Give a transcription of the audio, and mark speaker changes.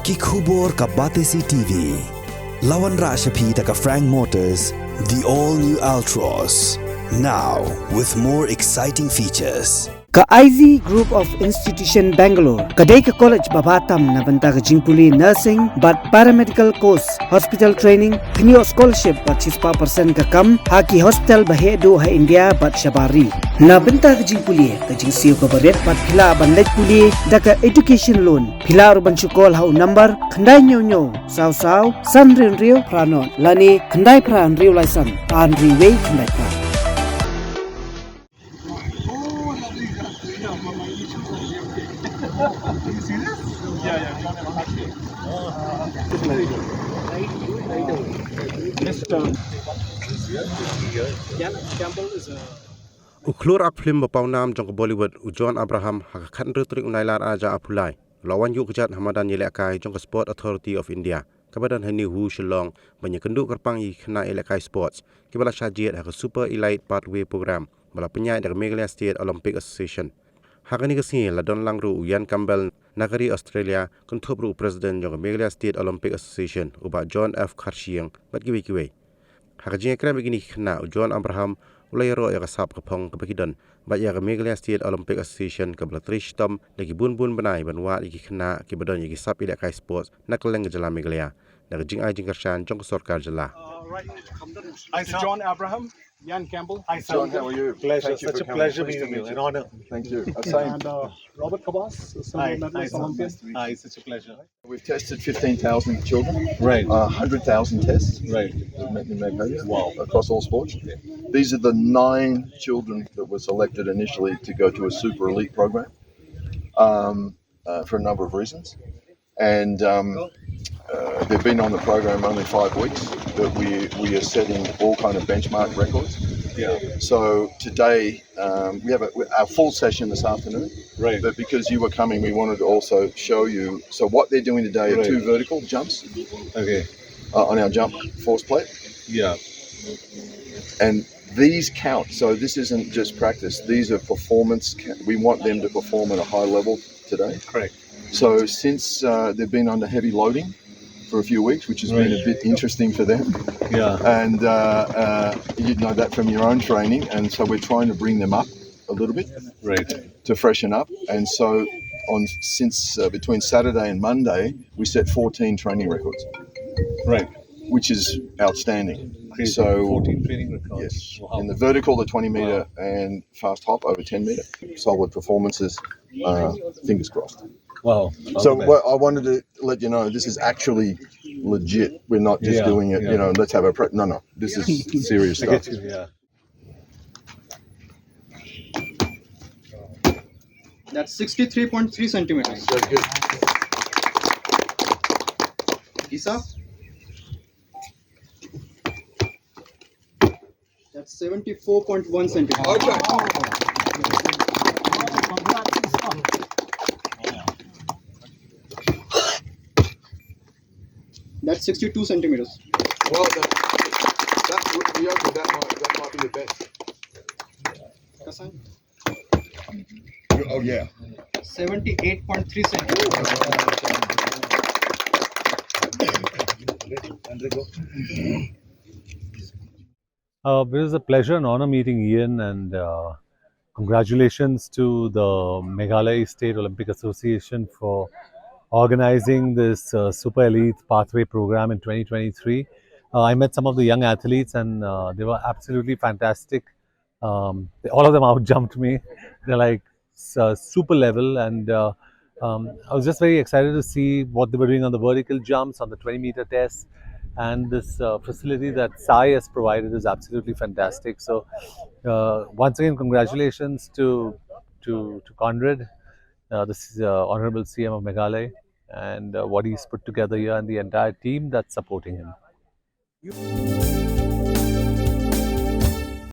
Speaker 1: Ki khubor ka Batesi TV. Lawan Rashapi taka Frank Motors, the all-new Altros. Now with more exciting features.
Speaker 2: Ka IZ Group of Institution Bangalore, Kadai ka College Babatam na banta ka Jingpuli Nursing, but Paramedical Course, Hospital Training, Pinyo Scholarship but 6% ka kam, Haki Hospital Bahedo ha India but Shabari. Na banta ka Jingpuli, ka Jingsiyo ka Baret but Pila Banlet Puli, Daka Education Loan, Pila Urban Chukol hau number, Kandai Nyo Sao Sao, San Rio Pranon, Lani Kandai Pran Rio Laisan, Pan Riway Kandai Pran.
Speaker 3: Uklur akflim bapawnam jong Bollywood John Abraham hakkan rutrik unailar aja apulai lawan yukjat Hamadan Ïalehkai jong Sport Authority of India kabadan hani hu shillong banyak kenduk kerpang Khynnah Ïalehkai Sports kibala syajiat hak Super Elite Pathway Program bala penyai dari Meghalaya State Olympic Association hakani kesini ladon langru Ian Campbell Nagari Australia kuntubru Presiden jong Meghalaya State Olympic Association ubah John F. Karshiang bat kiwe hakajing kram begini Khynnah John Abraham Ïaroh ya kasap kapong kapakidan bat ya Meghalaya State Olympic Association kabla trish tom lagi bun benai banwa iki Khynnah kibadan iki sap Ïalehkai Sports nakaleng jala Meghalaya nagajing ajing karshan jong sorkar jala.
Speaker 4: Hi, John Abraham, Ian Campbell.
Speaker 5: Hi, John. How are you?
Speaker 4: Pleasure.
Speaker 5: Thank you
Speaker 4: Such
Speaker 5: for
Speaker 4: a
Speaker 5: coming.
Speaker 4: pleasure
Speaker 5: Pleased to
Speaker 4: meeting you.
Speaker 5: meet
Speaker 4: An honor.
Speaker 5: Thank you. Same.
Speaker 4: And Robert Kabas, silver
Speaker 5: Hi,
Speaker 4: medalist Olympian.
Speaker 5: Hi,
Speaker 4: Such a pleasure.
Speaker 5: We've tested 15,000 children,
Speaker 4: Right.
Speaker 5: 100,000 tests
Speaker 4: Right.
Speaker 5: in Meghalaya,
Speaker 4: Wow.
Speaker 5: across all sports. These are the 9 children that were selected initially to go to a super elite program for a number of reasons. And they've been on the program only 5 weeks, but we are setting all kind of benchmark records.
Speaker 4: Yeah.
Speaker 5: So today we have our full session this afternoon.
Speaker 4: Right.
Speaker 5: But because you were coming, we wanted to also show you. So what they're doing today are 2 vertical jumps.
Speaker 4: Okay.
Speaker 5: On our jump force plate.
Speaker 4: Yeah.
Speaker 5: And these count. So this isn't just practice. These are performance. We want them to perform at a high level today.
Speaker 4: Correct.
Speaker 5: So since they've been under heavy loading for a few weeks, which has been a bit interesting for them.
Speaker 4: Yeah.
Speaker 5: And you'd know that from your own training. And so we're trying to bring them up a little bit.
Speaker 4: Right.
Speaker 5: To freshen up. And so since between Saturday and Monday, we set 14 training records.
Speaker 4: Right.
Speaker 5: Which is outstanding.
Speaker 4: Crazy.
Speaker 5: So
Speaker 4: 14 training records.
Speaker 5: yes,
Speaker 4: Wow.
Speaker 5: in the vertical, the 20 meter and fast hop over 10 meter. Solid performances. Fingers crossed.
Speaker 4: Wow.
Speaker 5: So I wanted to let you know this is actually legit. We're not just doing it. You know, let's have a no. This is serious
Speaker 4: I
Speaker 5: stuff.
Speaker 4: get you. Yeah.
Speaker 6: That's 63.3 centimeters.
Speaker 5: Very good.
Speaker 6: Isa? That's 74.1 centimeters.
Speaker 5: Okay.
Speaker 6: That's 62 centimeters.
Speaker 5: Well, that might be the best.
Speaker 6: Kasan?
Speaker 5: Oh yeah.
Speaker 6: 78.3 centimeters.
Speaker 4: It was a pleasure and honor meeting Ian, and congratulations to the Meghalaya State Olympic Association for organizing this Super Elite Pathway program in 2023. I met some of the young athletes, and they were absolutely fantastic. All of them outjumped me. They're like super level, and I was just very excited to see what they were doing on the vertical jumps, on the 20-meter tests. And this facility that Sai has provided is absolutely fantastic. So once again, congratulations to Conrad, this is Honorable CM of Meghalaya, and what he's put together here, and the entire team that's supporting him.